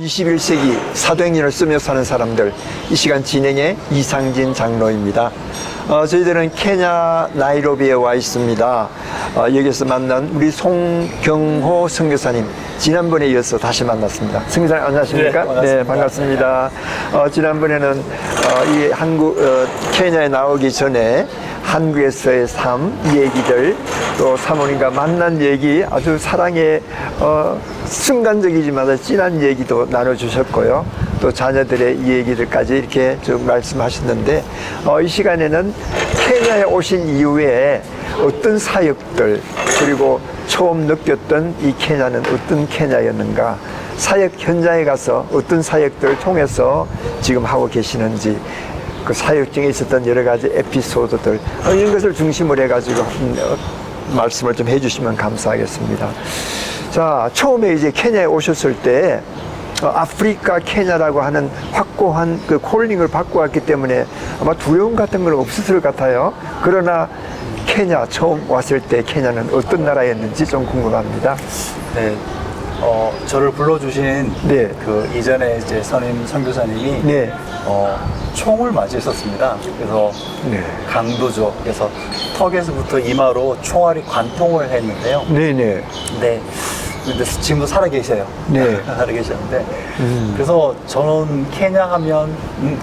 21세기 사도행전을 쓰며 사는 사람들, 이 시간 진행의 이상진 장로입니다. 저희들은 케냐 나이로비에 와 있습니다. 여기서 만난 우리 송경호 선교사님, 지난번에 이어서 다시 만났습니다. 선교사님 안녕하십니까? 네, 반갑습니다. 지난번에는 케냐에 나오기 전에 한국에서의 삶 얘기들, 또 사모님과 만난 얘기, 아주 사랑의 순간적이지만 진한 얘기도 나눠주셨고요. 또 자녀들의 이 얘기들까지 이렇게 쭉 말씀하셨는데, 이 시간에는 케냐에 오신 이후에 어떤 사역들, 그리고 처음 느꼈던 이 케냐는 어떤 케냐였는가, 사역 현장에 가서 어떤 사역들을 통해서 지금 하고 계시는지, 그 사역 중에 있었던 여러 가지 에피소드들, 이런 것을 중심으로 해가지고 말씀을 좀 해주시면 감사하겠습니다. 자, 처음에 이제 케냐에 오셨을 때 아프리카 케냐라고 하는 확고한 그 콜링을 받고 왔기 때문에 아마 두려움 같은 건 없었을 것 같아요. 그러나 케냐 처음 왔을 때 케냐는 어떤 나라였는지 좀 궁금합니다. 네, 저를 불러주신 네. 그 이전에 이제 선임 선교사님이 네. 총을 맞으셨습니다. 그래서 네. 강도죠. 그래서 턱에서부터 이마로 총알이 관통을 했는데요. 네네. 네. 근데 지금도 살아 계셔요. 네. 살아 계셨는데. 그래서 저는 케냐 하면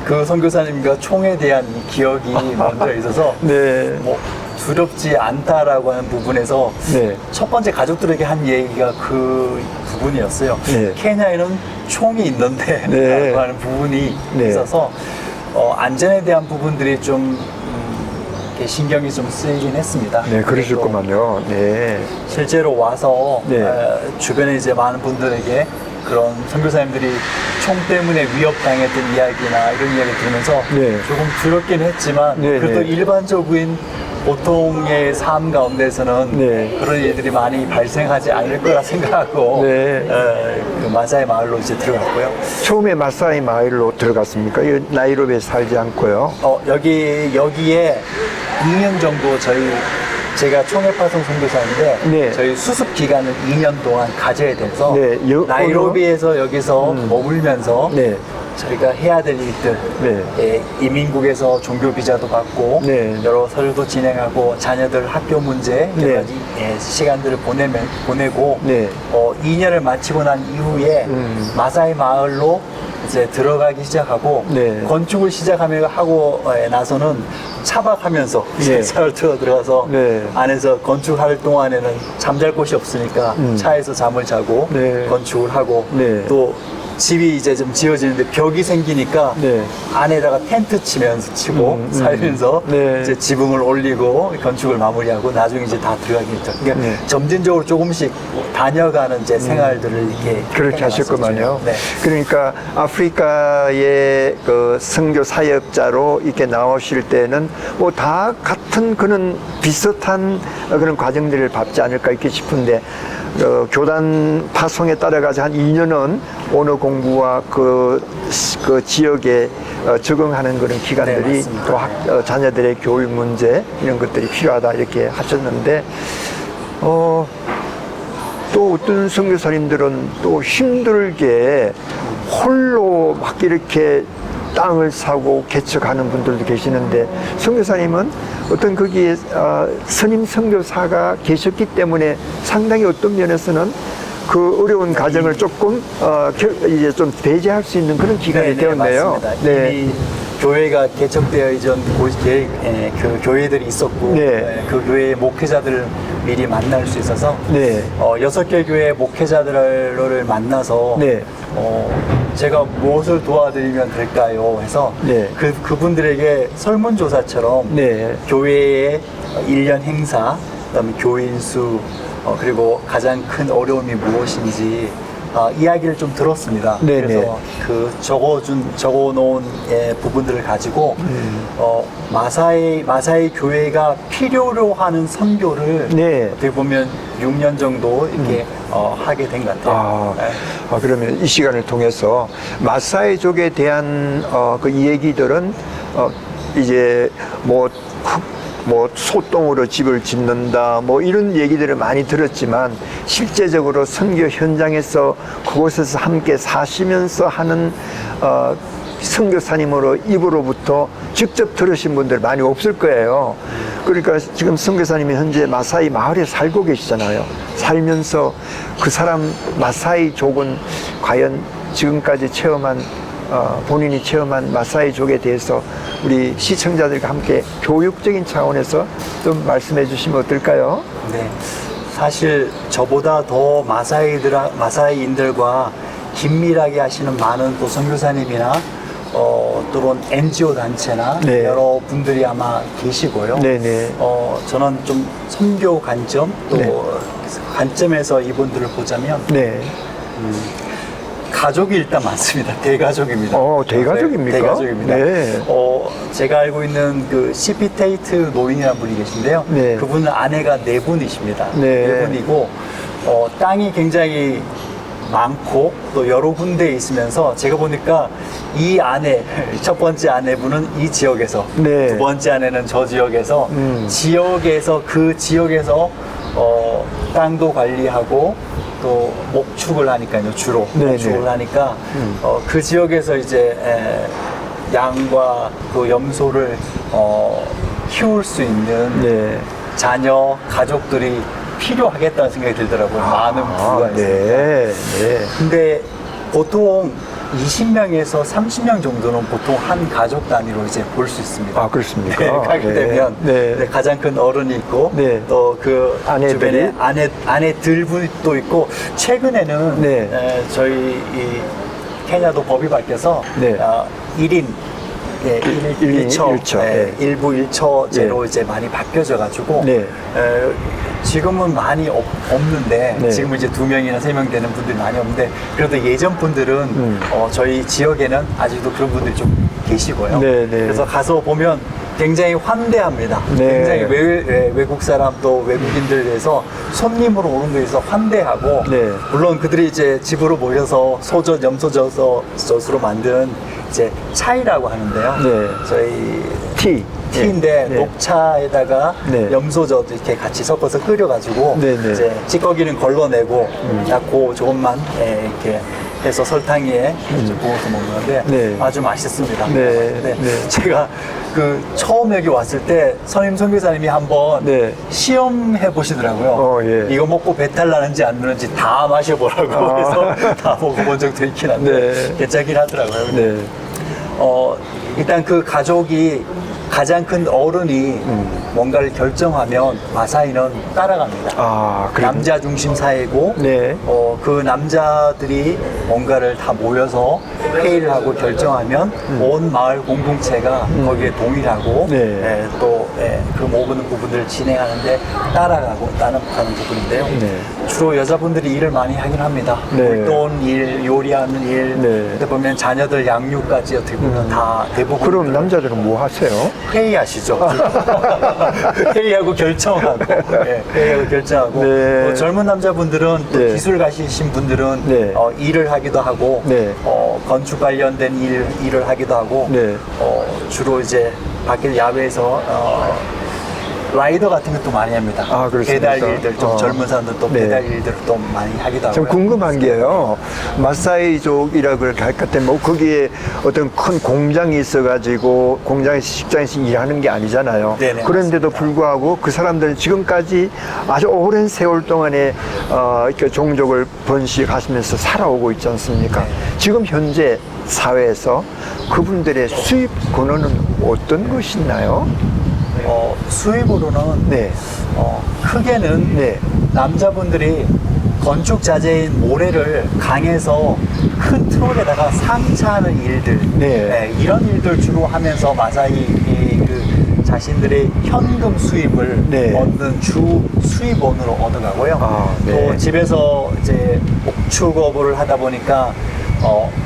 그 선교사님과 총에 대한 기억이 먼저 있어서 네. 뭐 두렵지 않다라고 하는 부분에서 네. 첫 번째 가족들에게 한 얘기가 그 부분이었어요. 네. 케냐에는 총이 있는데 네. 라고 하는 부분이 네. 있어서 안전에 대한 부분들이 좀 이렇게 신경이 좀 쓰이긴 했습니다. 네, 그러셨구만요. 네. 실제로 와서 네. 주변에 이제 많은 분들에게 그런 선교사님들이 총 때문에 위협당했던 이야기나 이런 이야기 들으면서 네. 조금 두렵긴 했지만 네, 그래도 네. 일반적인 보통의 삶 가운데서는 네. 그런 일들이 많이 발생하지 않을 거라 생각하고 네. 그 마사의 마을로 이제 들어갔고요. 처음에 마사이 마을로 들어갔습니까? 이 나이로비에 살지 않고요. 여기에 2년 정도 제가 총회파송 선교사인데 네. 저희 수습 기간을 2년 동안 가져야 돼서 네, 나이로비에서 여기서 머물면서 네. 저희가 해야 될 일들, 네. 이민국에서 종교 비자도 받고 네. 여러 서류도 진행하고 자녀들 학교 문제 여러 네. 가지 시간들을 보내고 네. 2년을 마치고 난 이후에 마사이 마을로 이제 들어가기 시작하고 네. 건축을 하고 나서는 차박하면서 네. 차를 틀어 들어가서 네. 안에서 건축할 동안에는 잠잘 곳이 없으니까 차에서 잠을 자고 네. 건축을 하고 네. 또 집이 이제 좀 지어지는데 벽이 생기니까 네. 안에다가 텐트 치고 살면서 네. 이제 지붕을 올리고 건축을 마무리하고 나중에 이제 다 들어가게 됐죠. 그러니까 네. 점진적으로 조금씩 다녀가는 이제 생활들을 이렇게 그렇게 하셨구만요. 네. 그러니까 아프리카의 그 선교 사역자로 이렇게 나오실 때는 뭐 다 같은 그런 비슷한 그런 과정들을 밟지 않을까 이렇게 싶은데, 교단 파송에 따라가서 한 2년은 언어 공부와 그 지역에 적응하는 그런 기간들이, 네, 또 자녀들의 교육 문제 이런 것들이 필요하다 이렇게 하셨는데, 또 어떤 선교사님들은 또 힘들게 홀로 막 이렇게 땅을 사고 개척하는 분들도 계시는데, 선교사님은 어떤 거기에 선임 선교사가 계셨기 때문에 상당히 어떤 면에서는 그 어려운 과정을 조금 이제 좀 배제할 수 있는 그런 기간이 되었네요. 맞습니다. 이미 교회가 개척되어 이전 그 교회들이 있었고, 네. 그 교회의 목회자들을 미리 만날 수 있어서 네. 6개 교회 목회자들을 만나서 네. 제가 무엇을 도와드리면 될까요? 해서 네. 그분들에게 설문조사처럼 네. 교회의 1년 행사, 그다음에 교인 수, 그리고 가장 큰 어려움이 무엇인지 이야기를 좀 들었습니다. 네네. 그래서 그 적어놓은 부분들을 가지고 마사이 교회가 필요로 하는 선교를 네. 어떻게 보면 6년 정도 이렇게 하게 된 것 같아요. 그러면 이 시간을 통해서 마사이족에 대한 그 얘기들은 이제 뭐 뭐 소똥으로 집을 짓는다 뭐 이런 얘기들을 많이 들었지만 실제적으로 선교 현장에서 그곳에서 함께 사시면서 하는 선교사님으로 입으로부터 직접 들으신 분들 많이 없을 거예요. 그러니까 지금 선교사님이 현재 마사이 마을에 살고 계시잖아요. 살면서 그 사람 마사이족은 과연 지금까지 체험한 본인이 체험한 마사이족에 대해서 우리 시청자들과 함께 교육적인 차원에서 좀 말씀해 주시면 어떨까요? 네, 사실 저보다 더 마사이인들과 긴밀하게 하시는 많은 또 선교사님이나 또는 NGO 단체나 네. 여러 분들이 아마 계시고요. 네네. 저는 좀 선교 관점 또 네. 관점에서 이분들을 보자면 네. 가족이 일단 많습니다. 대가족입니다. 대가족입니까? 네, 대가족입니다. 네. 제가 알고 있는 그 시피테이트 노인이라는 분이 계신데요. 네. 그분은 아내가 4분이십니다. 네. 4분이고 땅이 굉장히 많고 또 여러 군데에 있으면서 제가 보니까 이 아내, 첫 번째 아내분은 이 지역에서 네. 두 번째 아내는 저 지역에서 그 지역에서 땅도 관리하고 또 목축을 하니까요. 주로 네네. 목축을 하니까 그 지역에서 이제 양과 그 염소를 키울 수 있는 네. 자녀 가족들이 필요하겠다는 생각이 들더라고요. 많은 부가 있습니다. 네. 네. 근데 보통 20명에서 30명 정도는 보통 한 가족 단위로 이제 볼 수 있습니다. 아, 그렇습니까? 네, 가게 네. 되면 네. 네, 가장 큰 어른이 있고 네. 또 그 아내들이? 주변에 아내들도 있고 최근에는 네. 저희 이 케냐도 법이 바뀌어서 네. 1인 예, 일인 1처, 일처, 예, 예. 일부 1처제로 예. 이제 많이 바뀌어져 가지고 네. 지금은 많이 없는데 네. 지금 이제 2명이나 3명 되는 분들이 많이 없는데 그래도 예전 분들은 저희 지역에는 아직도 그런 분들이 좀 계시고요. 네, 네. 그래서 가서 보면 굉장히 환대합니다. 네. 굉장히 외국 사람 또 외국인들에 대해서 손님으로 오는 데에서 환대하고 네. 물론 그들이 이제 집으로 모여서 소젖, 염소젖으로 만든 이제 차이라고 하는데요. 네. 저희 네. 티인데 네. 녹차에다가 네. 염소젖 이렇게 같이 섞어서 끓여가지고 네, 네. 이제 찌꺼기는 걸러내고 약고 조금만 이렇게 해서 설탕 위에 이제 부어서 먹는 건데 네. 아주 맛있습니다. 네. 네. 네. 제가 그 처음 여기 왔을 때 선임 선교사님이 한번 네. 시험해 보시더라고요. 예. 이거 먹고 배탈 나는지 안 나는지 다 마셔보라고 그래서 다 먹어본 적도 있긴 한데 네. 괜찮긴 하더라고요. 네. 일단 그 가족이 가장 큰 어른이 뭔가를 결정하면 마사이는 따라갑니다. 아, 남자 중심 사회고 네. 그 남자들이 뭔가를 다 모여서 회의를 하고 결정하면 온 마을 공동체가 거기에 동의하고 네. 또 그 모든 부분들을 진행하는데 따라가는 부분인데요. 네. 주로 여자분들이 일을 많이 하긴 합니다. 네. 물돈 일, 요리하는 일, 네. 그때 보면 자녀들 양육까지 어떻게 보면 다 대부분 그럼 남자들은 뭐 하세요? 회의하시죠. 회의하고 결정하고, 회의하고 결정하고. 네. 또 젊은 남자분들은 또 네. 기술 가시신 분들은 네. 일을 하기도 하고, 네. 건축 관련된 일을 하기도 하고, 네. 주로 이제 밖에 야외에서 라이더 같은 것도 많이 합니다. 아, 그렇습니까? 배달 일들, 좀 젊은 사람들 또 네. 배달 일들을 또 많이 하기도 하고요. 좀 궁금한 게요. 마사이족이라고 할 것 같아. 뭐 거기에 어떤 큰 공장이 있어가지고 공장에서 직장에서 일하는 게 아니잖아요. 네네, 그런데도 맞습니다. 불구하고 그 사람들은 지금까지 아주 오랜 세월 동안에 이렇게 종족을 번식하시면서 살아오고 있지 않습니까? 네. 지금 현재 사회에서 그분들의 수입 근원은 어떤 것이 있나요? 수입으로는 네. 크게는 네. 남자분들이 건축 자재인 모래를 강에서 큰 트럭에다가 상차하는 일들, 네. 이런 일들 주로 하면서 마사이 그 자신들의 현금 수입을 네. 얻는 주 수입원으로 얻어가고요. 아, 네. 또 집에서 이제 목축업을 하다 보니까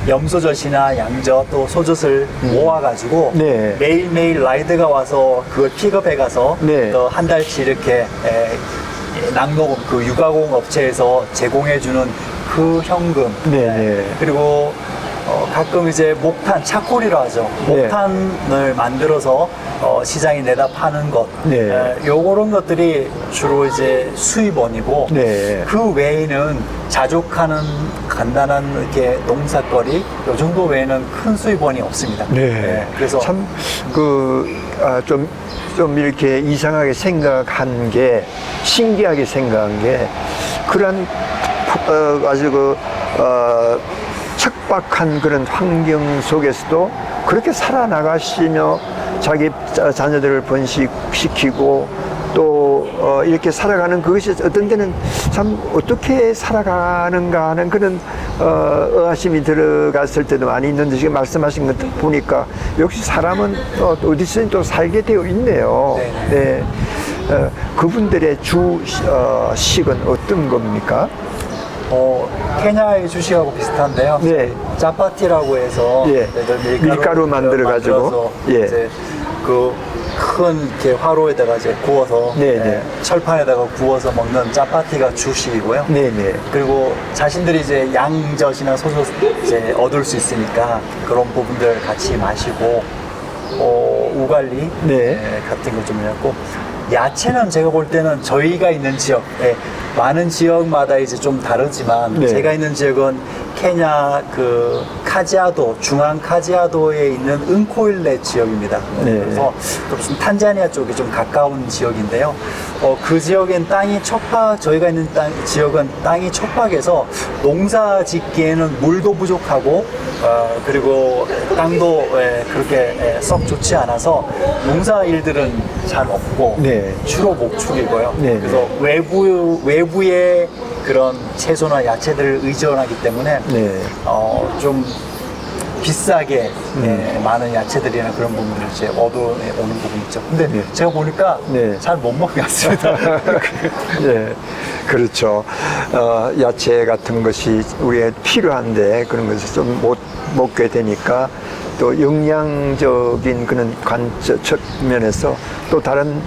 염소젖이나 양젖 또 소젖을 모아가지고 네. 매일매일 라이드가 와서 그걸 픽업해 가서 네. 또 한 달치 이렇게 낙농업 그 육아공 업체에서 제공해주는 그 현금 네. 그리고 가끔 이제 목탄, 차콜이라 하죠. 네. 목탄을 만들어서 시장에 내다 파는 것. 네. 요런 것들이 주로 이제 수입원이고 네. 그 외에는 자족하는 간단한 이렇게 농사거리 요 정도 외에는 큰 수입원이 없습니다. 그래서 좀 이렇게 이상하게 생각한 게, 신기하게 생각한 게, 그런 아주 척박한 그런 환경 속에서도 그렇게 살아나가시며 자기 자녀들을 번식시키고 또 이렇게 살아가는 그것이 어떤 때는 참 어떻게 살아가는가 하는 그런 의아심이 들어갔을 때도 많이 있는데, 지금 말씀하신 것 보니까 역시 사람은 어디서든 또 살게 되어 있네요. 네. 그분들의 식은 어떤 겁니까? 케냐의 주식하고 비슷한데요. 네. 짜파티라고 해서 예. 밀가루 만들어가지고, 예. 이제 큰 이렇게 화로에다가 이제 구워서 네네. 철판에다가 구워서 먹는 짜파티가 주식이고요. 네네. 그리고 자신들이 이제 양젖이나 소젖 이제 얻을 수 있으니까 그런 부분들 같이 마시고 우갈리 네. 같은 거 좀 해갖고, 야채는 제가 볼 때는 저희가 있는 지역, 많은 지역마다 이제 좀 다르지만 네. 제가 있는 지역은 케냐 그 카지아도, 중앙 카지아도에 있는 은코일레 지역입니다. 네. 그래서 무슨 탄자니아 쪽이 좀 가까운 지역인데요. 그 지역엔 땅이 저희가 있는 지역은 땅이 척박해서 농사 짓기에는 물도 부족하고, 그리고 땅도 그렇게 썩 좋지 않아서 농사 일들은 잘 없고, 네. 주로 목축이고요. 네. 그래서 외부의 그런 채소나 야채들을 의존하기 때문에 네. 좀 비싸게 많은 야채들이나 그런 부분들을 이제 얻어오는 부분이 있죠. 근데 네. 제가 보니까 네. 잘 못 먹는 것 같습니다. 네, 그렇죠. 야채 같은 것이 우리에 필요한데 그런 것을 좀 못 먹게 되니까 또 영양적인 그런 측면에서 또 다른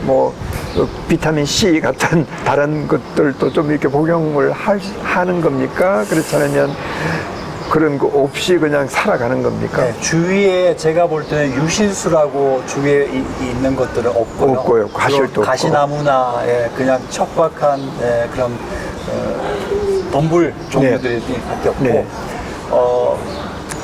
비타민 C 같은 다른 것들도 좀 이렇게 복용을 하는 겁니까? 그렇지 않으면 그런 거 없이 그냥 살아가는 겁니까? 네, 주위에 제가 볼 때는 유실수라고 주위에 있는 것들은 없고요. 없고요. 가실도 없고. 가시나무나 그냥 척박한 그런 덤불 종류들이 밖에 없고, 네.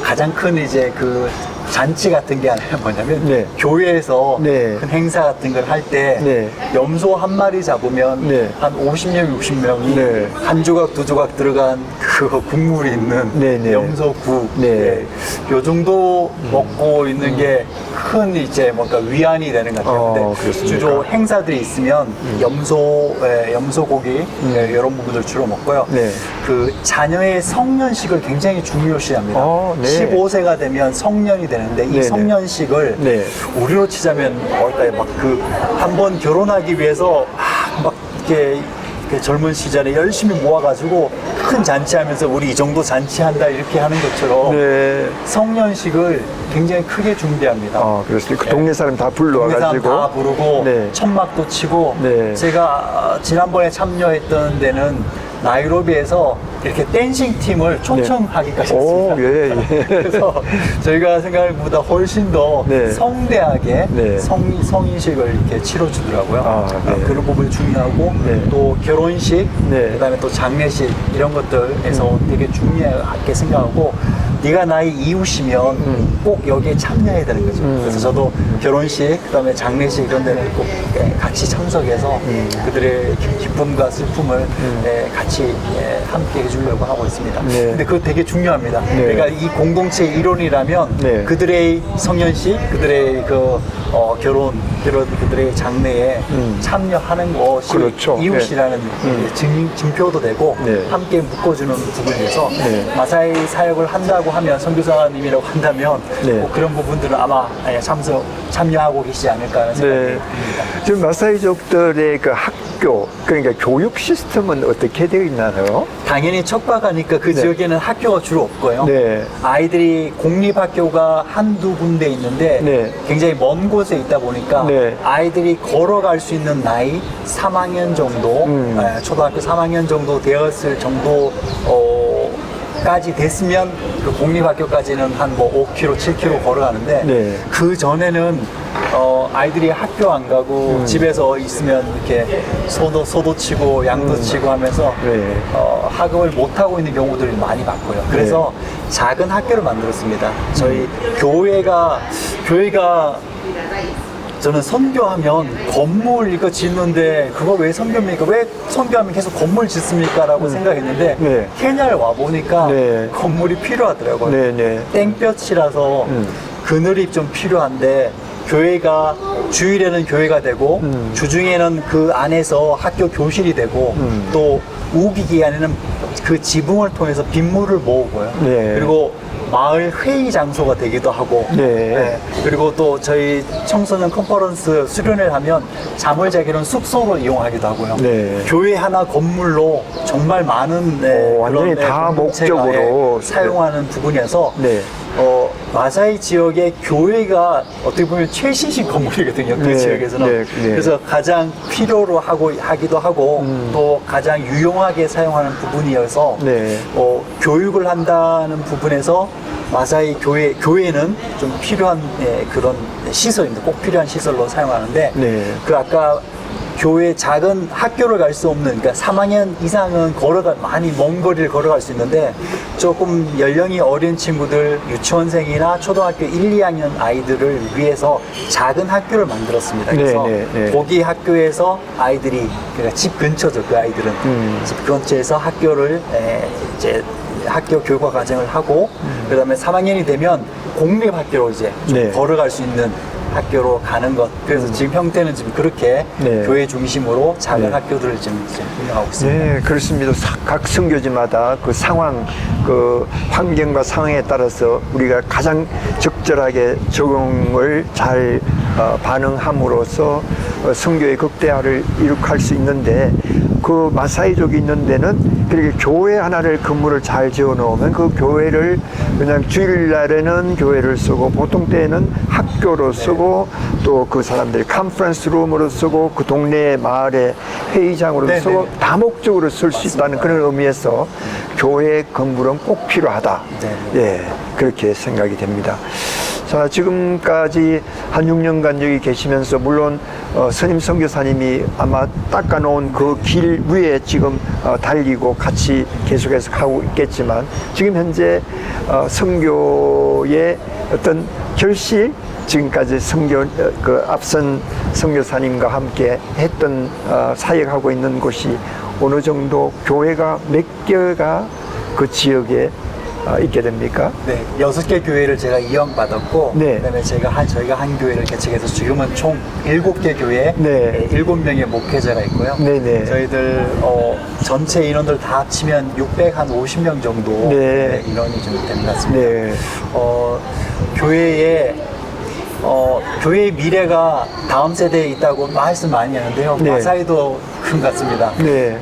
가장 큰 이제 그 잔치 같은 게 아니라 뭐냐면 네. 교회에서 네. 큰 행사 같은 걸 할 때 네. 염소 한 마리 잡으면 네. 한 50명, 60명이 네. 한 조각, 두 조각 들어간 그 국물이 있는 네, 네. 염소국, 네. 요 정도 먹고 있는 게 큰 이제 뭔가 위안이 되는 것 같아요. 근데 그렇습니까? 주로 행사들이 있으면 염소고기 이런 부분들 주로 먹고요. 네. 그 자녀의 성년식을 굉장히 중요시합니다. 네. 15세가 되면 성년이 되는데 이 네네. 성년식을 네. 우리로 치자면 뭘까요? 막 한 번 결혼하기 위해서 막 이렇게 젊은 시절에 열심히 모아가지고 큰 잔치하면서 우리 이 정도 잔치한다 이렇게 하는 것처럼 네. 성년식을 굉장히 크게 준비합니다. 그렇습니까? 그 동네 사람 다 동네 사람 불러와가지고. 다 부르고 네. 천막도 치고, 네. 제가 지난번에 참여했던 데는 나이로비에서 이렇게 댄싱 팀을 초청하기까지 했습니다. 오, 예. 그래서 저희가 생각한 것보다 훨씬 더 네. 성대하게 네. 성인식을 이렇게 치러주더라고요. 네. 그런 부분이 중요하고, 네. 또 결혼식, 네. 그다음에 또 장례식 이런 것들에서 되게 중요하게 생각하고, 네가 나의 이웃이면 꼭 여기에 참여해야 되는 거죠. 그래서 저도 결혼식, 그다음에 장례식 이런 데는 꼭 같이 참석해서 그들의 기쁨과 슬픔을 같이 함께 해주려고 하고 있습니다. 네. 근데 그거 되게 중요합니다. 네. 그러니까 이 공동체의 일원이라면 네. 그들의 성년식, 그들의 그 결혼, 그들의 장례에 참여하는 것이 그렇죠. 이웃이라는 증표도 되고, 네. 함께 묶어주는 부분에서 네. 마사이 사역을 한다고 하면, 선교사님이라고 한다면 네. 뭐 그런 부분들은 아마 참여하고 계시지 않을까 하는 생각이 네. 듭니다. 지금 마사이족들의 그 학교, 그러니까 교육 시스템은 어떻게 되어 있나요? 당연히 척박하니까 그 네. 지역에는 학교가 주로 없고요. 네. 아이들이 공립학교가 한두 군데 있는데 네. 굉장히 먼 곳에 있다 보니까 네. 아이들이 걸어갈 수 있는 나이 3학년 정도, 초등학교 3학년 정도 되었을 정도 까지 됐으면 그 공립학교까지는 한 뭐 5km, 7km 걸어가는데 네. 그 전에는 아이들이 학교 안 가고 집에서 있으면 이렇게 소도 치고 양도 치고 하면서 네. 학업을 못 하고 있는 경우들이 많이 봤고요. 그래서 작은 학교를 만들었습니다. 저희 교회가 저는 선교하면 건물 이거 짓는데 그걸 왜 선교입니까? 왜 선교하면 계속 건물 짓습니까? 라고 생각했는데 네. 케냐를 와 보니까 네. 건물이 필요하더라고요. 네, 네. 땡볕이라서 그늘이 좀 필요한데 교회가 주일에는 교회가 되고 주중에는 그 안에서 학교 교실이 되고 또 우기 기간에는 그 지붕을 통해서 빗물을 모으고요. 네. 그리고 마을 회의 장소가 되기도 하고 네. 그리고 또 저희 청소년 컨퍼런스 수련회를 하면 잠을 자기는 숙소로 이용하기도 하고요. 네. 교회 하나 건물로 정말 많은 완전히 다 공동체가, 목적으로 사용하는 부분이어서 네. 마사이 지역의 교회가 어떻게 보면 최신식 건물이거든요. 그 네, 지역에서는. 네, 네. 그래서 가장 필요로 하기도 하고 또 가장 유용하게 사용하는 부분이어서 네. 교육을 한다는 부분에서 마사이 교회는 좀 필요한 그런 시설입니다. 꼭 필요한 시설로 사용하는데 네. 그 아까 교회 작은 학교를 갈 수 없는, 그러니까 3학년 이상은 많이 먼 거리를 걸어갈 수 있는데 조금 연령이 어린 친구들, 유치원생이나 초등학교 1, 2학년 아이들을 위해서 작은 학교를 만들었습니다. 그래서 네, 네, 네. 거기 학교에서 아이들이, 그러니까 집 근처죠, 그 아이들은. 집 근처에서 학교를 이제 학교 교과 과정을 하고 그다음에 3학년이 되면 공립학교로 이제 좀 네. 걸어갈 수 있는 학교로 가는 것. 그래서 지금 형태는 지금 그렇게 네. 교회 중심으로 작은 네. 학교들을 지금 운영하고 있습니다. 네, 그렇습니다. 각 선교지마다 그 상황, 그 환경과 상황에 따라서 우리가 가장 적절하게 적응을 잘 반응함으로써 선교의 극대화를 이룩할 수 있는데 그 마사이족이 있는 데는 그렇게 교회 하나를 건물을 잘 지어 놓으면 그 교회를 그냥 주일날에는 교회를 쓰고 보통 때에는 학교로 쓰고 또 그 사람들이 컨퍼런스 룸으로 쓰고 그 동네 마을의 회의장으로 네, 쓰고 네, 네. 다목적으로 쓸 수 있다는 그런 의미에서 교회 건물은 꼭 필요하다. 네, 예, 그렇게 생각이 됩니다. 자, 지금까지 한 6년간 여기 계시면서 물론 선임 선교사님이 아마 닦아놓은 그 길 위에 지금 달리고 같이 계속해서 가고 있겠지만 지금 현재 선교의 어떤 결실 지금까지 그 앞선 선교사님과 함께 했던 사역하고 있는 곳이 어느 정도 교회가 몇 개가 그 지역에 있게 됩니까? 네, 6개 교회를 제가 이용받았고, 네. 그다음에 저희가 한 교회를 개척해서 지금은 총 7개 교회에 네. 7명의 목회자가 있고요. 네, 네. 저희들 전체 인원들 다 합치면 650명 정도 네. 인원이 좀 되는 것 같습니다. 네. 교회의 미래가 다음 세대에 있다고 말씀 많이 하는데요. 네. 마사이도 그런 것 같습니다. 네.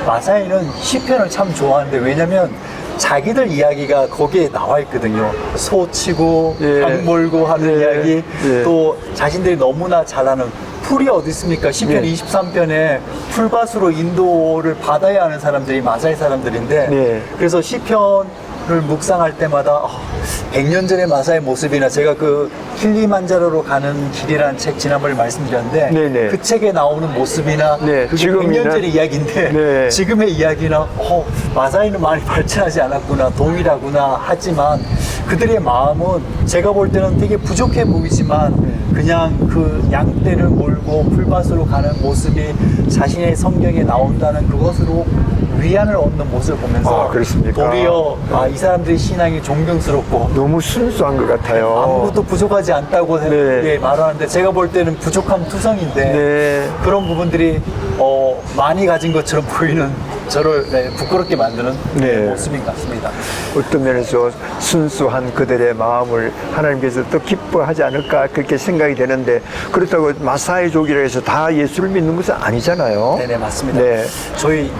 마사이는 시편을 참 좋아하는데 왜냐면 자기들 이야기가 거기에 나와 있거든요. 소 치고 네. 닭 몰고 하는 네. 이야기, 네. 또 자신들이 너무나 잘 아는 풀이 어디 있습니까? 시편 네. 23편에 풀밭으로 인도를 받아야 하는 사람들이 마사이 사람들인데 네. 그래서 시편을 묵상할 때마다 100년 전의 마사의 모습이나 제가 그 킬리만자로로 가는 길이라는 책 지난번에 말씀드렸는데 네네. 그 책에 나오는 모습이나 네, 그게 지금이나? 100년 전의 이야기인데 네. 지금의 이야기나 마사이는 많이 발전하지 않았구나 동일하구나 하지만 그들의 마음은 제가 볼 때는 되게 부족해 보이지만 그냥 그 양떼를 몰고 풀밭으로 가는 모습이 자신의 성경에 나온다는 그것으로 위안을 얻는 모습을 보면서 그렇습니까? 도리어 이 사람들의 신앙이 존경스럽고 너무 순수한 것 같아요. 아무것도 부족하지 않다고 네. 말하는데 제가 볼 때는 부족함 투성인데 네. 그런 부분들이 많이 가진 것처럼 보이는 저를 부끄럽게 만드는 네. 모습인 것 같습니다. 어떤 면에서 순수한 그들의 마음을 하나님께서 또 기뻐하지 않을까 그렇게 생각이 되는데 그렇다고 마사이족이라 해서 다 예수를 믿는 것은 아니잖아요. 네네 맞습니다. 네. 저희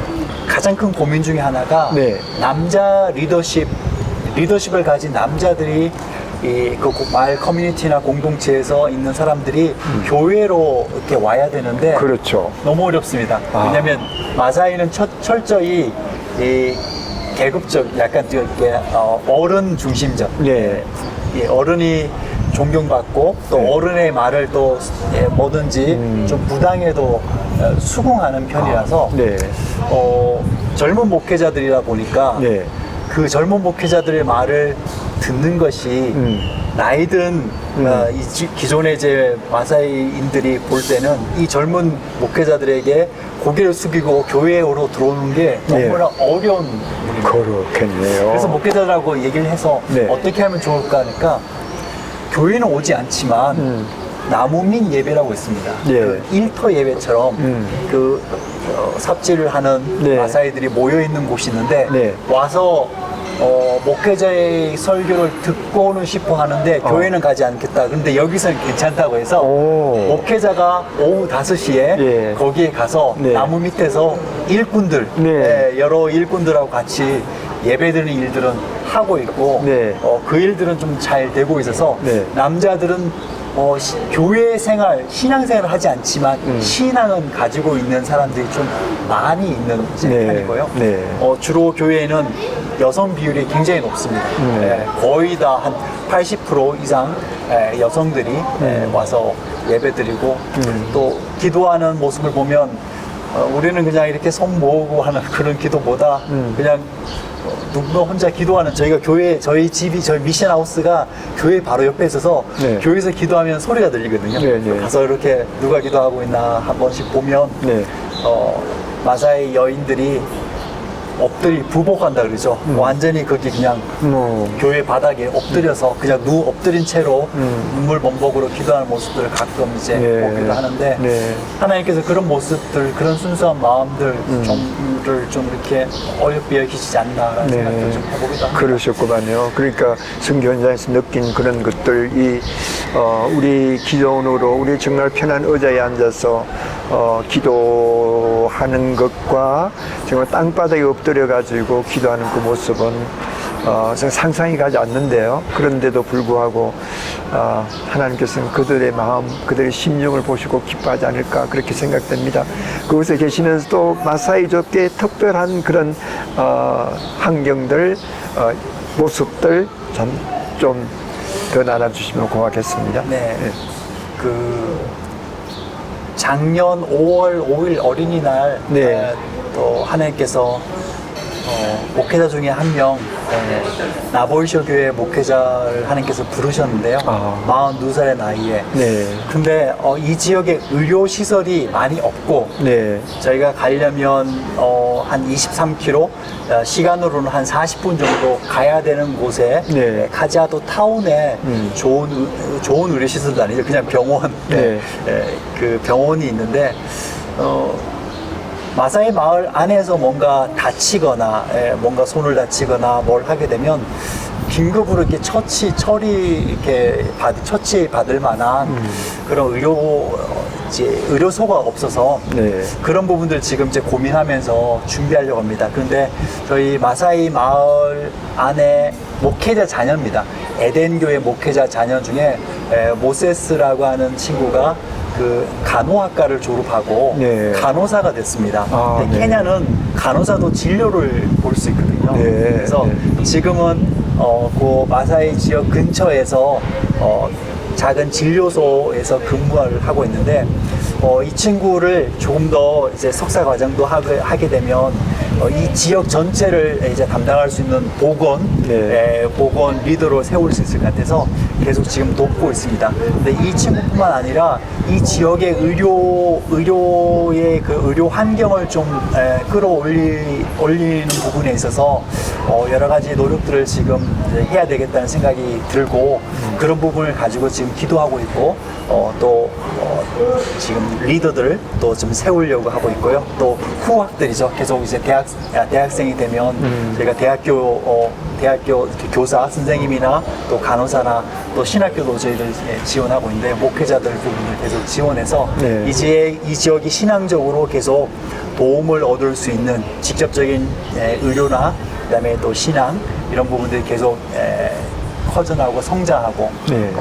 가장 큰 고민 중에 하나가 네. 남자 리더십을 가진 남자들이 그 마을 커뮤니티나 공동체에서 있는 사람들이 교회로 이렇게 와야 되는데 그렇죠. 너무 어렵습니다. 왜냐하면 마사이는 철저히 계급적, 약간 이렇게 어른 중심적. 네. 예, 어른이 존경받고 또 네. 어른의 말을 또 뭐든지 좀 부당해도 수긍하는 편이라서 네. 젊은 목회자들이라 보니까 네. 그 젊은 목회자들의 말을 듣는 것이 나이든 기존의 이제 마사이인들이 볼 때는 이 젊은 목회자들에게 고개를 숙이고 교회로 들어오는 게 너무나 어려운 일입니다. 그렇겠네요. 그래서 목회자들하고 얘기를 해서 네. 어떻게 하면 좋을까 하니까 교회는 오지 않지만 나무민 예배라고 있습니다. 예. 그 일터 예배처럼 그 삽질을 하는 네. 마사이들이 모여 있는 곳이 있는데 네. 와서 목회자의 설교를 듣고는 싶어 하는데 교회는 가지 않겠다. 근데 여기서는 괜찮다고 해서 오. 목회자가 오후 5시에 예. 거기에 가서 네. 나무 밑에서 일꾼들, 네. 여러 일꾼들하고 같이 예배드리는 일들은 하고 있고 네. 그 일들은 좀 잘 되고 있어서 네. 남자들은 교회 생활, 신앙 생활을 하지 않지만 신앙은 가지고 있는 사람들이 좀 많이 있는 이제 네. 편이고요. 네. 주로 교회에는 여성 비율이 굉장히 높습니다. 거의 다 한 80% 이상 여성들이 와서 예배드리고 또 기도하는 모습을 보면 우리는 그냥 이렇게 손 모으고 하는 그런 기도보다 그냥 누군가 혼자 기도하는, 저희가 교회, 저희 집이, 저희 미션 하우스가 교회 바로 옆에 있어서 네. 교회에서 기도하면 소리가 들리거든요. 네, 네. 가서 이렇게 누가 기도하고 있나 한 번씩 보면 네. 마사이 여인들이 엎드리 부복한다 그러죠. 완전히 거기 그냥 교회 바닥에 엎드려서 그냥 엎드린 채로 눈물 범벅으로 기도하는 모습들을 가끔 이제 네. 보기도 하는데 네. 하나님께서 그런 모습들, 그런 순수한 마음들을 좀 이렇게 어렵게 여기시지 않나라는 생각도 좀 해보기도 합니다. 그러셨구만요. 그러니까 선교 현장에서 느낀 그런 것들이 우리 기도원으로 우리 정말 편한 의자에 앉아서 기도하는 것과 정말 땅바닥에 엎드려 가지고 기도하는 그 모습은 상상이 가지 않는데요. 그런데도 불구하고 하나님께서는 그들의 마음, 그들의 심령을 보시고 기뻐하지 않을까 그렇게 생각됩니다. 그곳에 계시면서도 마사이족의 특별한 그런 환경들, 모습들 좀 더 나눠주시면 고맙겠습니다. 네. 그 작년 5월 5일 어린이날 네. 또 하나님께서 목회자 중에 한 명 나보이쇼 교회 목회자를 하나님께서 부르셨는데요. 42살의 나이에. 네. 근데 이 지역에 의료 시설이 많이 없고 네. 저희가 가려면 한 23km, 시간으로는 한 40분 정도 가야 되는 곳에 네. 카지아도 타운에 좋은 의료 시설도 아니죠. 그냥 병원, 네. 그 병원이 있는데 마사이 마을 안에서 뭔가 다치거나 뭔가 손을 다치거나 뭘 하게 되면 긴급으로 이렇게 처치 받을 만한 그런 의료소가 없어서 네. 그런 부분들 지금 이제 고민하면서 준비하려고 합니다. 그런데 저희 마사이 마을 안에 목회자 자녀입니다. 에덴교회 목회자 자녀 중에 모세스라고 하는 친구가 그 간호학과를 졸업하고 네. 간호사가 됐습니다. 근데 네. 케냐는 간호사도 진료를 볼 수 있거든요. 네. 그래서 지금은 그 마사이 지역 근처에서 작은 진료소에서 근무를 하고 있는데 이 친구를 조금 더 이제 석사 과정도 하게 되면 이 지역 전체를 이제 담당할 수 있는 보건 리더로 세울 수 있을 것 같아서 계속 지금 돕고 있습니다. 근데 이 친구뿐만 아니라 이 지역의 의료의 그 의료 환경을 좀 끌어올리는 부분에 있어서 여러 가지 노력들을 지금 이제 해야 되겠다는 생각이 들고 그런 부분을 가지고 지금 기도하고 있고 또 지금 리더들 또 좀 세우려고 하고 있고요. 또 후학들이죠. 계속 이제 대학생이 되면 저희가 대학교 교사 선생님이나 또 간호사나 또 신학교도 저희들 지원하고 있는데 목회자들 부분을 계속 지원해서 네. 이 지역이 신앙적으로 계속 도움을 얻을 수 있는 직접적인 의료나 그다음에 또 신앙 이런 부분들이 계속 커져나오고 성장하고 네.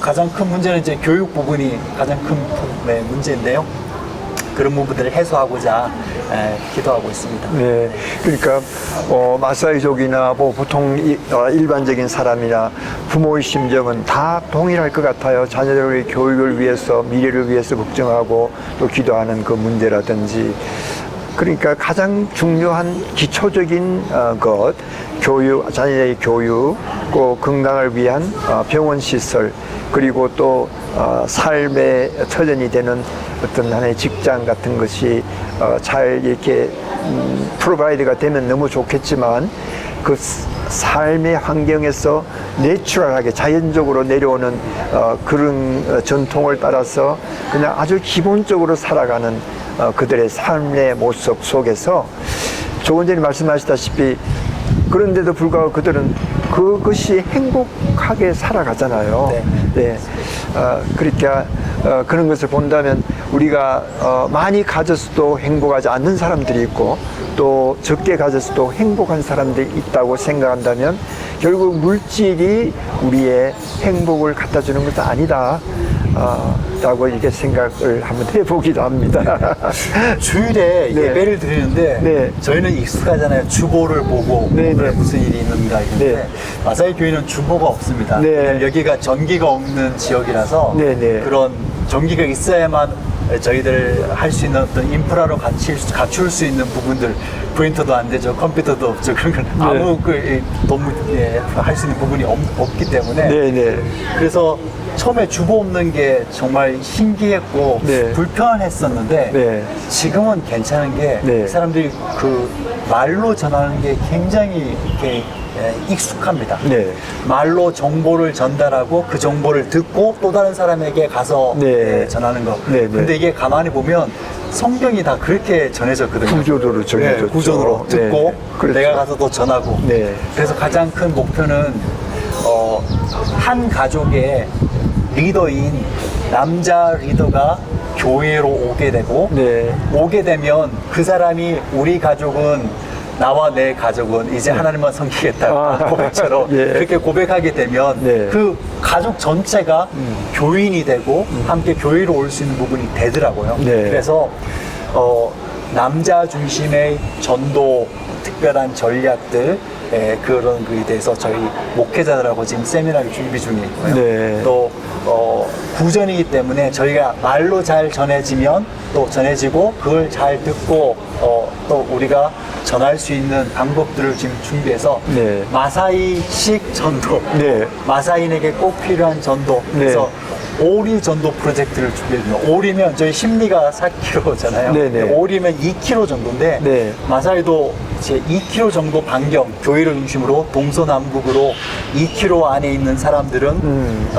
가장 큰 문제는 이제 교육 부분이 가장 큰 문제인데요. 그런 부분들을 해소하고자 기도하고 있습니다. 네, 그러니까 마사이족이나 뭐 보통 일반적인 사람이나 부모의 심정은 다 동일할 것 같아요. 자녀들의 교육을 위해서, 미래를 위해서 걱정하고 또 기도하는 그 문제라든지. 그러니까 가장 중요한 기초적인 것, 교육, 자녀의 교육, 또 건강을 위한 병원 시설, 그리고 또 삶의 터전이 되는 어떤 하나의 직장 같은 것이 잘 이렇게 프로바이드가 되면 너무 좋겠지만, 그 삶의 환경에서 내추럴하게 자연적으로 내려오는 그런 전통을 따라서 그냥 아주 기본적으로 살아가는 그들의 삶의 모습 속에서 조금 전에 말씀하셨다시피, 그런데도 불구하고 그들은 그것이 행복하게 살아가잖아요. 네. 네. 그러니까 그런 것을 본다면 우리가 많이 가졌어도 행복하지 않는 사람들이 있고, 또 적게 가졌어도 행복한 사람들이 있다고 생각한다면 결국 물질이 우리의 행복을 갖다 주는 것도 아니다 라고 이렇게 생각을 한번 해보기도 합니다. 주일에 네. 예배를 드리는데 네. 저희는 익숙하잖아요. 주보를 보고 네, 네. 무슨 일이 있는가 이런데 네. 마사이 교회는 주보가 없습니다. 네. 왜냐면 여기가 전기가 없는 지역이라서 네, 네. 그런 전기가 있어야만 저희들 할 수 있는 어떤 인프라로 갖출 수 있는 부분들, 프린터도 안 되죠, 컴퓨터도 없죠. 그런 건 아무 할 수 있는 부분이 없기 때문에 네, 네. 그래서 처음에 주보 없는 게 정말 신기했고 네. 불편했었는데 네. 지금은 괜찮은 게 네. 사람들이 그 말로 전하는 게 굉장히 이렇게 익숙합니다. 네. 말로 정보를 전달하고 그 정보를 듣고 또 다른 사람에게 가서 네. 전하는 거. 네, 네. 근데 이게 가만히 보면 성경이 다 그렇게 전해졌거든요. 구조도로 정해졌죠. 구조도로 듣고 네. 그렇죠. 내가 가서 또 전하고. 네. 그래서 가장 큰 목표는 한 가족의 리더인 남자 리더가 교회로 오게 되고 네. 오게 되면 그 사람이 우리 가족은 나와 내 가족은 이제 하나님만 섬기겠다 고백처럼 예. 그렇게 고백하게 되면 네. 그 가족 전체가 교인이 되고 함께 교회로 올 수 있는 부분이 되더라고요. 네. 그래서 남자 중심의 전도 특별한 전략들 그런 거에 대해서 저희 목회자들하고 지금 세미나를 준비 중에 있고요. 네. 또 구전이기 때문에 저희가 말로 잘 전해지면 또 전해지고 그걸 잘 듣고 또 우리가 전할 수 있는 방법들을 지금 준비해서 네. 마사이식 전도, 네. 마사인에게 꼭 필요한 전도, 그래서 오리 전도 프로젝트를 준비해줍니다. 오리면 저희 심리가 4kg잖아요. 네네. 오리면 2kg 정도인데 네. 마사이도 이제 2kg 정도 반경 교회를 중심으로 동서남북으로 2km 안에 있는 사람들은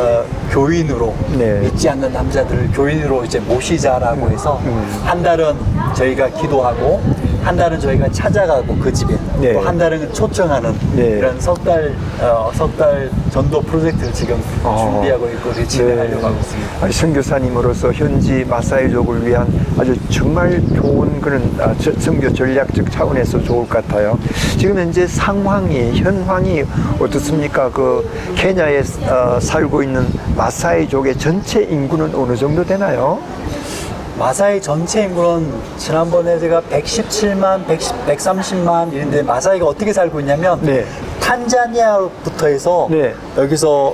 교인으로 네. 믿지 않는 남자들을 교인으로 이제 모시자라고 해서 한 달은 저희가 기도하고 한 달은 저희가 찾아가고 그 집에 네. 또 한 달은 초청하는 네. 이런 석 달 전도 프로젝트를 지금 준비하고 있고 진행하려고 하고 있습니다. 아니, 선교사님으로서 현지 마사이족을 위한 아주 정말 좋은 그런 선교 전략적 차원에서 좋을 것 같아요. 지금 현재 현황이 어떻습니까? 그 케냐에 살고 있는 마사이족의 전체 인구는 어느 정도 되나요? 마사이 전체 인구는 지난번에 제가 117만, 130만 이런데 마사이가 어떻게 살고 있냐면 네. 탄자니아부터 해서 네. 여기서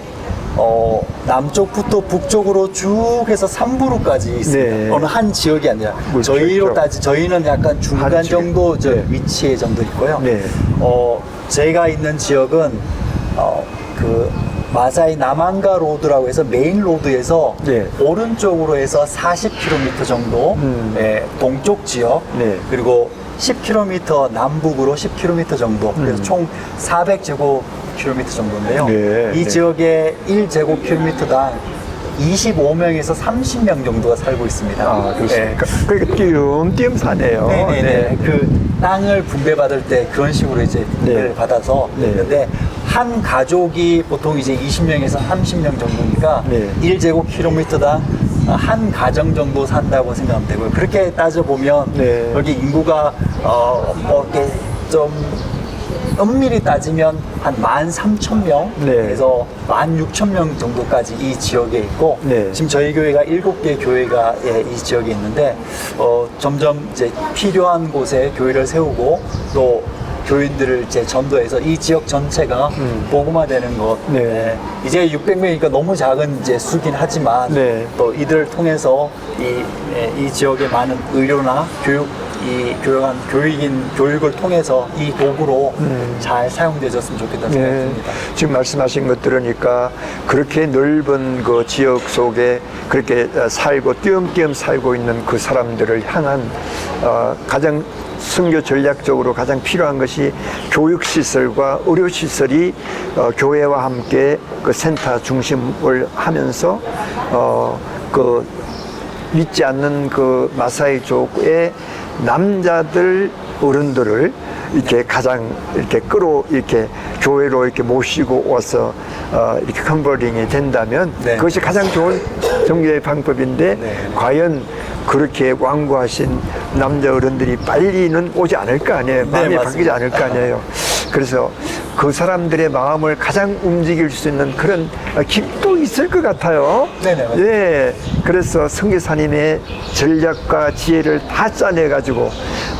남쪽부터 북쪽으로 쭉 해서 삼부루까지 있습니다. 네. 어느 한 지역이 아니라 그렇죠. 저희로 저희는 약간 중간 한 지역. 정도 네. 위치에 정도 있고요. 네. 제가 있는 지역은 그 마사이 남한가 로드라고 해서 메인 로드에서 네. 오른쪽으로 해서 40km 정도 동쪽 지역 네. 그리고 10km 남북으로 10km 정도 그래서 총 400제곱킬로미터 정도인데요. 네. 이 네. 지역에 1제곱킬로미터당 25명에서 30명 정도가 살고 있습니다. 아, 그렇습니까? 그러니까 띄엄띄엄 사네요. 네네네. 네. 그 땅을 분배받을 때 그런 식으로 이제 분배를 네. 받아서 네. 있는데 한 가족이 보통 이제 20명에서 30명 정도니까 네. 1제곱킬로미터당 한 가정 정도 산다고 생각하면 되고요. 그렇게 따져보면 네. 여기 인구가 뭐 이렇게 좀 엄밀히 따지면 한 13,000명에서 16,000명 정도까지 이 지역에 있고 네. 지금 저희 교회가 7개 교회가 이 지역에 있는데 점점 이제 필요한 곳에 교회를 세우고 또 교인들을 이제 전도해서 이 지역 전체가 복음화되는 것. 네. 네. 이제 600명이니까 너무 작은 이제 수긴 하지만 네. 또 이들을 통해서 이 지역의 많은 의료나 교육을 통해서 이 도구로 잘 사용되었으면 좋겠다는 생각이 듭니다. 지금 말씀하신 것 들으니까 그렇게 넓은 그 지역 속에 그렇게 살고 띄엄띄엄 살고 있는 그 사람들을 향한 가장 선교 전략적으로 가장 필요한 것이 교육시설과 의료시설이 교회와 함께 그 센터 중심을 하면서 그 믿지 않는 그 마사이족의 남자들 어른들을 이렇게 가장 이렇게 이렇게 교회로 이렇게 모시고 와서 이렇게 컨버링이 된다면 네. 그것이 가장 좋은 종교의 방법인데 네. 과연 그렇게 완고하신 남자 어른들이 빨리는 오지 않을 거 아니에요. 마음이 맞습니다. 바뀌지 않을 거 아니에요. 그래서 그 사람들의 마음을 가장 움직일 수 있는 그런 힘도 있을 것 같아요. 네네, 맞습니다. 예. 그래서 선교사님의 전략과 지혜를 다 짜내가지고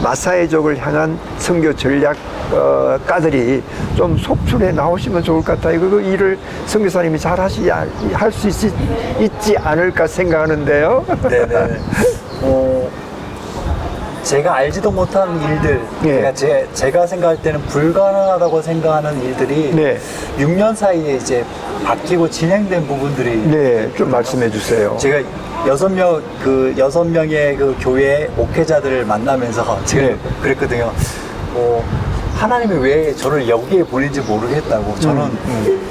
마사이족을 향한 선교 전략가들이 좀 속출해 나오시면 좋을 것 같아요. 그 일을 선교사님이 잘 할 수 있지 않을까 생각하는데요. 네네. 제가 알지도 못하는 일들, 네. 제가 생각할 때는 불가능하다고 생각하는 일들이 네. 6년 사이에 이제 바뀌고 진행된 부분들이 네, 좀 말씀해 주세요. 제가 6명의 그 교회 목회자들을 만나면서 제가 네. 그랬거든요. 하나님이 왜 저를 여기에 보낸지 모르겠다고. 저는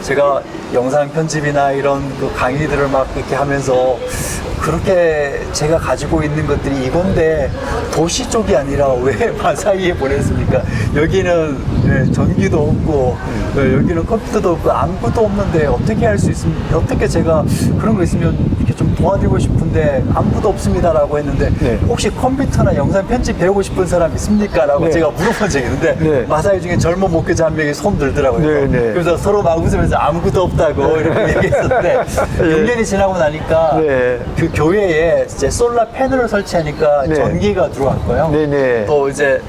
제가 영상 편집이나 이런 그 강의들을 막 이렇게 하면서 그렇게 제가 가지고 있는 것들이 이건데 도시 쪽이 아니라 왜 마사이에 보냈습니까? 여기는 전기도 없고 여기는 컴퓨터도 없고 아무것도 없는데 어떻게 할 수 있습니까? 어떻게 제가 그런 거 있으면 이렇게 좀 도와드리고 싶은데 아무것도 없습니다라고 했는데 네. 혹시 컴퓨터나 영상 편집 배우고 싶은 사람 있습니까? 라고 네. 제가 물어본 적이 있는데 네. 마사이 중에 젊은 목회자 한 명이 손 들더라고요. 네, 네. 그래서 서로 막 웃으면서 아무것도 없다고 이렇게 얘기했었는데 6년이 지나고 나니까 네. 그 교회에 이제 솔라 패널을 설치하니까 네. 전기가 들어왔고요. 네, 네. 또 이제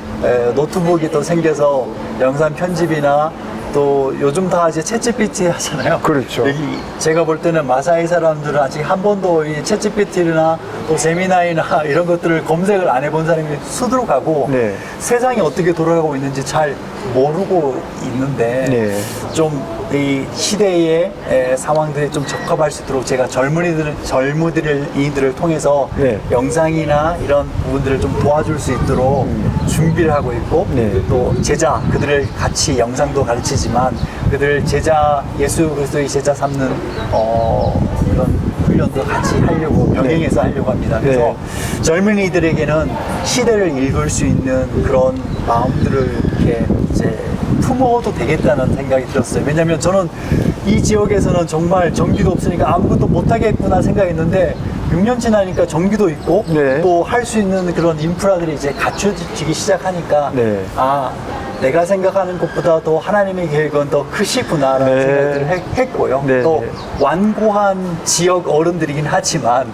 노트북이 또 생겨서 영상 편집이나 또 요즘 다 이제 챗GPT 하잖아요. 그렇죠. 여기 제가 볼 때는 마사이 사람들은 아직 한 번도 이 챗GPT나 또 세미나이나 이런 것들을 검색을 안 해본 사람이 수두룩하고 네. 세상이 어떻게 돌아가고 있는지 잘 모르고 있는데 네. 좀 이 시대의 상황들에 좀 적합할 수 있도록 제가 젊은이들을 통해서 네. 영상이나 이런 부분들을 좀 도와줄 수 있도록 준비를 하고 있고 네. 또 제자 그들을 같이 영상도 가르치지만 그들 제자 예수 그리스도의 제자 삼는 그런 훈련도 같이 하려고 병행해서 하려고 합니다. 그래서 네. 젊은이들에게는 시대를 읽을 수 있는 그런 마음들을 이렇게 이제 품어도 되겠다는 생각이 들었어요. 왜냐하면 저는 이 지역에서는 정말 전기도 없으니까 아무것도 못하겠구나 생각했는데 6년 지나니까 전기도 있고 네. 또 할 수 있는 그런 인프라들이 이제 갖춰지기 시작하니까 네. 내가 생각하는 것보다도 하나님의 계획은 더 크시구나라는 네. 생각들을 했고요. 네. 또 완고한 지역 어른들이긴 하지만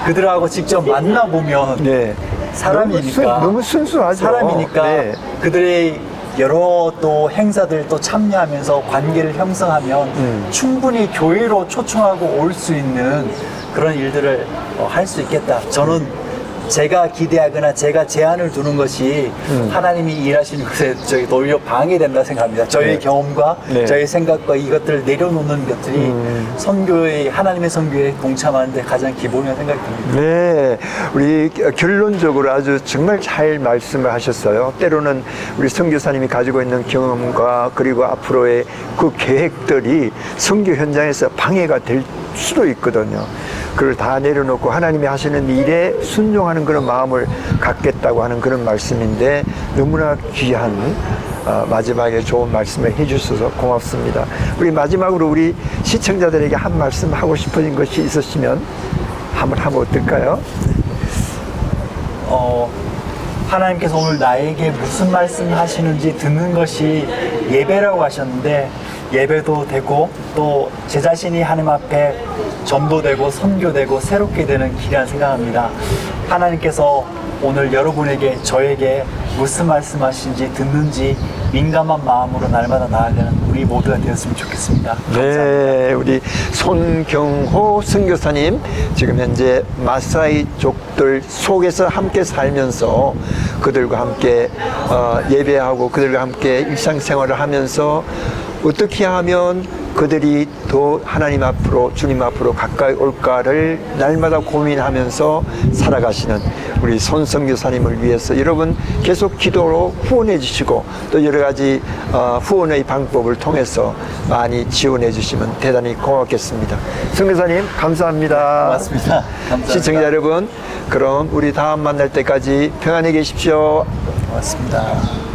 그들하고 직접 만나보면 네. 사람이니까 너무 순수하죠. 사람이니까 네. 그들의 여러 또 행사들 또 참여하면서 관계를 형성하면 충분히 교회로 초청하고 올 수 있는 그런 일들을 할 수 있겠다. 저는 제가 기대하거나 제가 제안을 두는 것이 하나님이 일하시는 것에 저희 오히려 방해된다 생각합니다. 저희 네. 경험과 네. 저희 생각과 이것들을 내려놓는 것들이 선교의 하나님의 선교에 동참하는 데 가장 기본이라고 생각이 듭니다. 네, 우리 결론적으로 아주 정말 잘 말씀을 하셨어요. 때로는 우리 선교사님이 가지고 있는 경험과 그리고 앞으로의 그 계획들이 선교 현장에서 방해가 될 수도 있거든요. 그걸 다 내려놓고 하나님이 하시는 일에 순종하는 그런 마음을 갖겠다고 하는 그런 말씀인데 너무나 귀한 마지막에 좋은 말씀을 해주셔서 고맙습니다. 우리 마지막으로 우리 시청자들에게 한 말씀 하고 싶으신 것이 있으시면 한번 하면 어떨까요? 하나님께서 오늘 나에게 무슨 말씀 하시는지 듣는 것이 예배라고 하셨는데, 예배도 되고 또 제 자신이 하나님 앞에 전도되고 선교되고 새롭게 되는 길이라 생각합니다. 하나님께서 오늘 여러분에게, 저에게 무슨 말씀하시는지 듣는지 민감한 마음으로 날마다 나아가는 우리 모두가 되었으면 좋겠습니다. 감사합니다. 네, 우리 손경호 선교사님, 지금 현재 마사이족들 속에서 함께 살면서 그들과 함께 예배하고 그들과 함께 일상생활을 하면서 어떻게 하면 그들이 더 하나님 앞으로, 주님 앞으로 가까이 올까를 날마다 고민하면서 살아가시는 우리 손선교사님을 위해서 여러분 계속 기도로 후원해 주시고, 또 여러 가지 후원의 방법을 통해서 많이 지원해 주시면 대단히 고맙겠습니다. 선교사님, 감사합니다. 고맙습니다. 감사합니다. 시청자 여러분, 그럼 우리 다음 만날 때까지 평안히 계십시오. 고맙습니다.